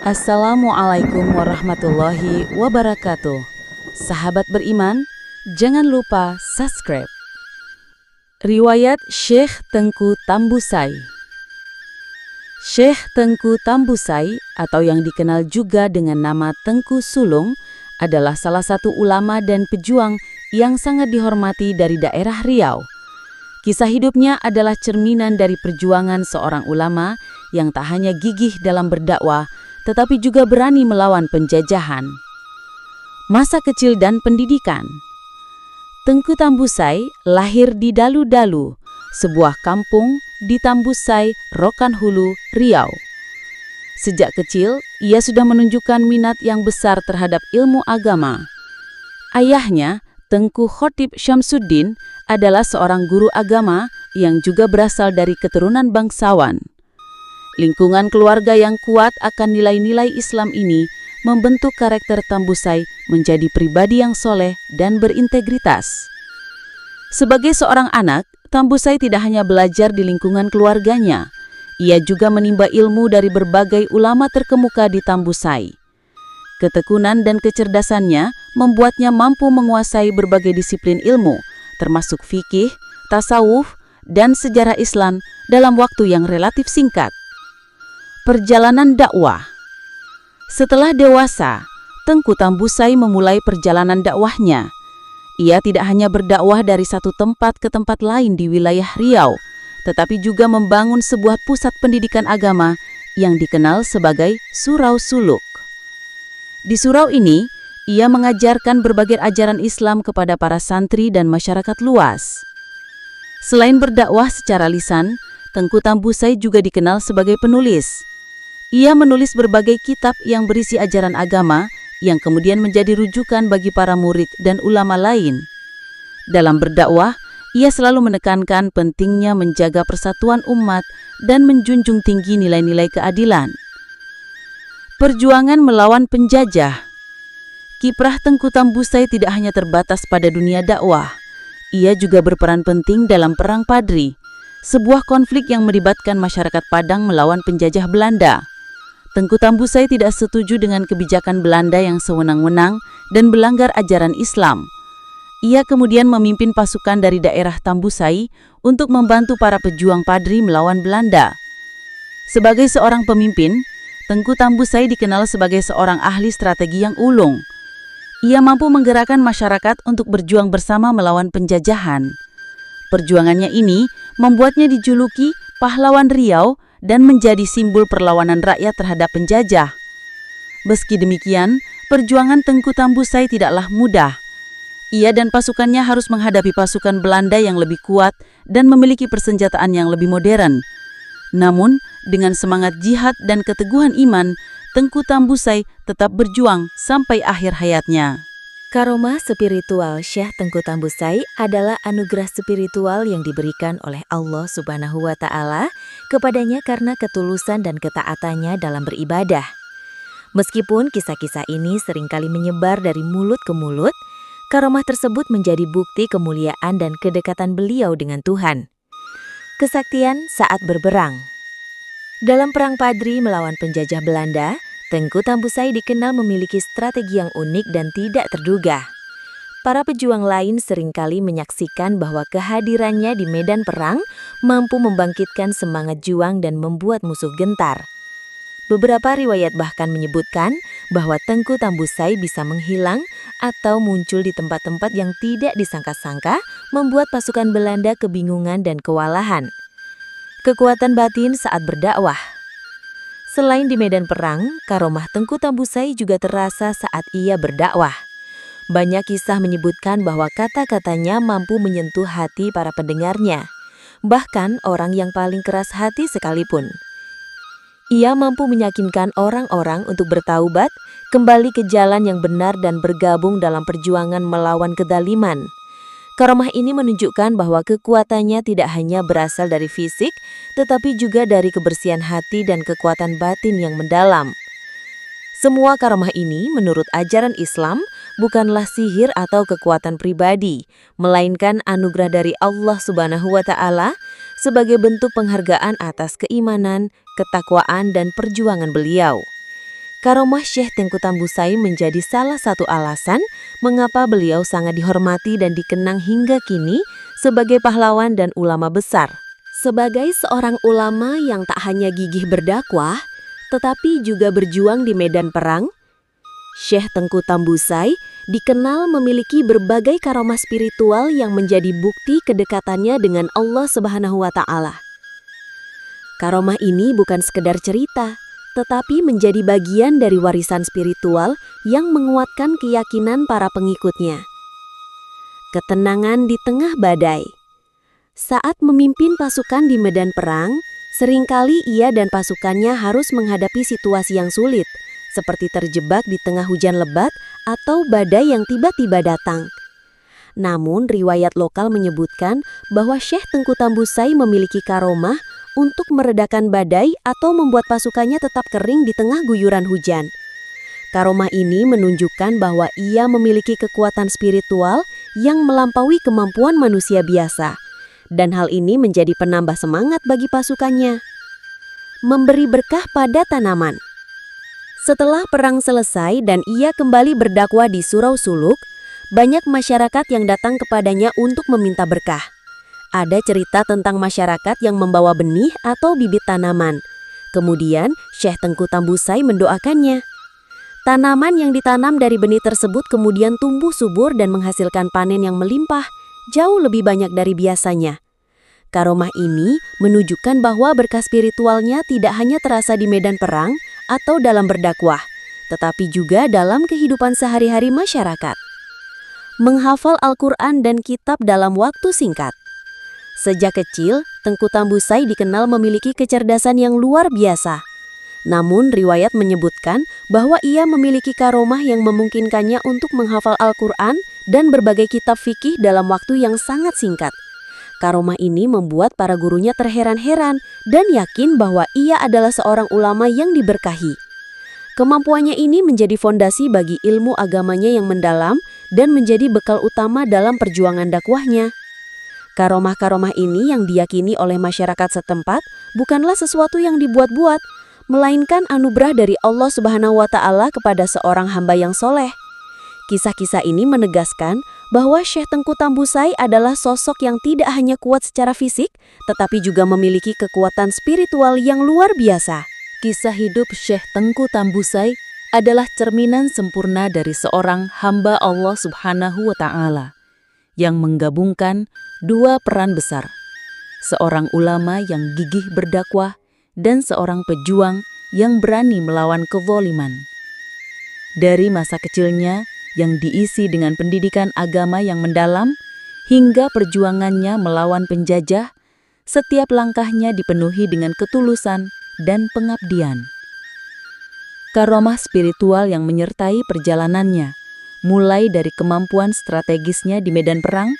Assalamualaikum warahmatullahi wabarakatuh. Sahabat beriman, jangan lupa subscribe. Riwayat Syekh Tengku Tambusai. Syekh Tengku Tambusai atau yang dikenal juga dengan nama Tengku Sulung adalah salah satu ulama dan pejuang yang sangat dihormati dari daerah Riau. Kisah hidupnya adalah cerminan dari perjuangan seorang ulama yang tak hanya gigih dalam berdakwah, tetapi juga berani melawan penjajahan. Masa kecil dan pendidikan. Tengku Tambusai lahir di Dalu-Dalu, sebuah kampung di Tambusai, Rokan Hulu, Riau. Sejak kecil, ia sudah menunjukkan minat yang besar terhadap ilmu agama. Ayahnya, Tengku Khotib Syamsuddin, adalah seorang guru agama yang juga berasal dari keturunan bangsawan. Lingkungan keluarga yang kuat akan nilai-nilai Islam ini membentuk karakter Tambusai menjadi pribadi yang soleh dan berintegritas. Sebagai seorang anak, Tambusai tidak hanya belajar di lingkungan keluarganya, ia juga menimba ilmu dari berbagai ulama terkemuka di Tambusai. Ketekunan dan kecerdasannya membuatnya mampu menguasai berbagai disiplin ilmu, termasuk fikih, tasawuf, dan sejarah Islam dalam waktu yang relatif singkat. Perjalanan dakwah. Setelah dewasa, Tengku Tambusai memulai perjalanan dakwahnya. Ia tidak hanya berdakwah dari satu tempat ke tempat lain di wilayah Riau, tetapi juga membangun sebuah pusat pendidikan agama yang dikenal sebagai Surau Suluk. Di surau ini, ia mengajarkan berbagai ajaran Islam kepada para santri dan masyarakat luas. Selain berdakwah secara lisan, Tengku Tambusai juga dikenal sebagai penulis. Ia menulis berbagai kitab yang berisi ajaran agama yang kemudian menjadi rujukan bagi para murid dan ulama lain. Dalam berdakwah, ia selalu menekankan pentingnya menjaga persatuan umat dan menjunjung tinggi nilai-nilai keadilan. Perjuangan melawan penjajah. Kiprah Tengku Tambusai tidak hanya terbatas pada dunia dakwah. Ia juga berperan penting dalam Perang Padri, sebuah konflik yang melibatkan masyarakat Padang melawan penjajah Belanda. Tengku Tambusai tidak setuju dengan kebijakan Belanda yang sewenang-wenang dan melanggar ajaran Islam. Ia kemudian memimpin pasukan dari daerah Tambusai untuk membantu para pejuang Padri melawan Belanda. Sebagai seorang pemimpin, Tengku Tambusai dikenal sebagai seorang ahli strategi yang ulung. Ia mampu menggerakkan masyarakat untuk berjuang bersama melawan penjajahan. Perjuangannya ini membuatnya dijuluki pahlawan Riau dan menjadi simbol perlawanan rakyat terhadap penjajah. Meski demikian, perjuangan Tengku Tambusai tidaklah mudah. Ia dan pasukannya harus menghadapi pasukan Belanda yang lebih kuat dan memiliki persenjataan yang lebih modern. Namun, dengan semangat jihad dan keteguhan iman, Tengku Tambusai tetap berjuang sampai akhir hayatnya. Karomah spiritual Syekh Tengku Tambusai adalah anugerah spiritual yang diberikan oleh Allah Subhanahu wa Ta'ala kepadanya karena ketulusan dan ketaatannya dalam beribadah. Meskipun kisah-kisah ini seringkali menyebar dari mulut ke mulut, karomah tersebut menjadi bukti kemuliaan dan kedekatan beliau dengan Tuhan. Kesaktian saat berperang. Dalam Perang Padri melawan penjajah Belanda, Tengku Tambusai dikenal memiliki strategi yang unik dan tidak terduga. Para pejuang lain seringkali menyaksikan bahwa kehadirannya di medan perang mampu membangkitkan semangat juang dan membuat musuh gentar. Beberapa riwayat bahkan menyebutkan bahwa Tengku Tambusai bisa menghilang atau muncul di tempat-tempat yang tidak disangka-sangka, membuat pasukan Belanda kebingungan dan kewalahan. Kekuatan batin saat berdakwah. Selain di medan perang, karomah Tengku Tambusai juga terasa saat ia berdakwah. Banyak kisah menyebutkan bahwa kata-katanya mampu menyentuh hati para pendengarnya, bahkan orang yang paling keras hati sekalipun. Ia mampu meyakinkan orang-orang untuk bertaubat, kembali ke jalan yang benar dan bergabung dalam perjuangan melawan kezaliman. Karomah ini menunjukkan bahwa kekuatannya tidak hanya berasal dari fisik, tetapi juga dari kebersihan hati dan kekuatan batin yang mendalam. Semua karomah ini menurut ajaran Islam bukanlah sihir atau kekuatan pribadi, melainkan anugerah dari Allah Subhanahu wa Ta'ala sebagai bentuk penghargaan atas keimanan, ketakwaan, dan perjuangan beliau. Karomah Syekh Tengku Tambusai menjadi salah satu alasan mengapa beliau sangat dihormati dan dikenang hingga kini sebagai pahlawan dan ulama besar. Sebagai seorang ulama yang tak hanya gigih berdakwah, tetapi juga berjuang di medan perang, Syekh Tengku Tambusai dikenal memiliki berbagai karomah spiritual yang menjadi bukti kedekatannya dengan Allah Subhanahu wa Ta'ala. Karomah ini bukan sekedar cerita, tetapi menjadi bagian dari warisan spiritual yang menguatkan keyakinan para pengikutnya. Ketenangan di tengah badai. Saat memimpin pasukan di medan perang, seringkali ia dan pasukannya harus menghadapi situasi yang sulit, seperti terjebak di tengah hujan lebat atau badai yang tiba-tiba datang. Namun, riwayat lokal menyebutkan bahwa Syekh Tengku Tambusai memiliki karomah untuk meredakan badai atau membuat pasukannya tetap kering di tengah guyuran hujan. Karomah ini menunjukkan bahwa ia memiliki kekuatan spiritual yang melampaui kemampuan manusia biasa. Dan hal ini menjadi penambah semangat bagi pasukannya. Memberi berkah pada tanaman. Setelah perang selesai dan ia kembali berdakwah di Surau Suluk, banyak masyarakat yang datang kepadanya untuk meminta berkah. Ada cerita tentang masyarakat yang membawa benih atau bibit tanaman. Kemudian, Syekh Tengku Tambusai mendoakannya. Tanaman yang ditanam dari benih tersebut kemudian tumbuh subur dan menghasilkan panen yang melimpah, jauh lebih banyak dari biasanya. Karomah ini menunjukkan bahwa berkah spiritualnya tidak hanya terasa di medan perang atau dalam berdakwah, tetapi juga dalam kehidupan sehari-hari masyarakat. Menghafal Al-Quran dan kitab dalam waktu singkat. Sejak kecil, Tengku Tambusai dikenal memiliki kecerdasan yang luar biasa. Namun, riwayat menyebutkan bahwa ia memiliki karomah yang memungkinkannya untuk menghafal Al-Quran dan berbagai kitab fikih dalam waktu yang sangat singkat. Karomah ini membuat para gurunya terheran-heran dan yakin bahwa ia adalah seorang ulama yang diberkahi. Kemampuannya ini menjadi fondasi bagi ilmu agamanya yang mendalam dan menjadi bekal utama dalam perjuangan dakwahnya. Karomah-karomah ini yang diyakini oleh masyarakat setempat bukanlah sesuatu yang dibuat-buat, melainkan anugerah dari Allah Subhanahu wa Ta'ala kepada seorang hamba yang soleh. Kisah-kisah ini menegaskan bahwa Syekh Tengku Tambusai adalah sosok yang tidak hanya kuat secara fisik, tetapi juga memiliki kekuatan spiritual yang luar biasa. Kisah hidup Syekh Tengku Tambusai adalah cerminan sempurna dari seorang hamba Allah Subhanahu wa Ta'ala yang menggabungkan dua peran besar, seorang ulama yang gigih berdakwah dan seorang pejuang yang berani melawan kezaliman. Dari masa kecilnya yang diisi dengan pendidikan agama yang mendalam hingga perjuangannya melawan penjajah, setiap langkahnya dipenuhi dengan ketulusan dan pengabdian. Karomah spiritual yang menyertai perjalanannya, mulai dari kemampuan strategisnya di medan perang,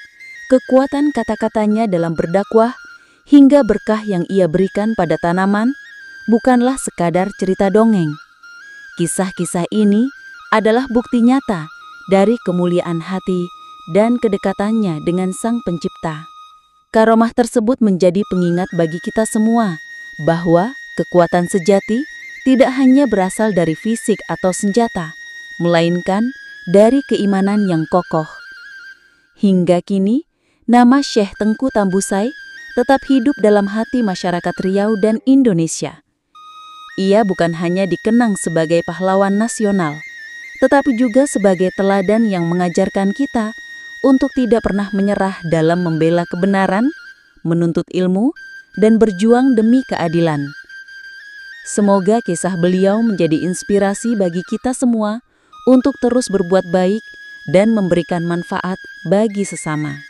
kekuatan kata-katanya dalam berdakwah, hingga berkah yang ia berikan pada tanaman, bukanlah sekadar cerita dongeng. Kisah-kisah ini adalah bukti nyata dari kemuliaan hati dan kedekatannya dengan Sang Pencipta. Karomah tersebut menjadi pengingat bagi kita semua bahwa kekuatan sejati tidak hanya berasal dari fisik atau senjata, melainkan dari keimanan yang kokoh. Hingga kini, nama Syekh Tengku Tambusai tetap hidup dalam hati masyarakat Riau dan Indonesia. Ia bukan hanya dikenang sebagai pahlawan nasional, tetapi juga sebagai teladan yang mengajarkan kita untuk tidak pernah menyerah dalam membela kebenaran, menuntut ilmu, dan berjuang demi keadilan. Semoga kisah beliau menjadi inspirasi bagi kita semua untuk terus berbuat baik dan memberikan manfaat bagi sesama.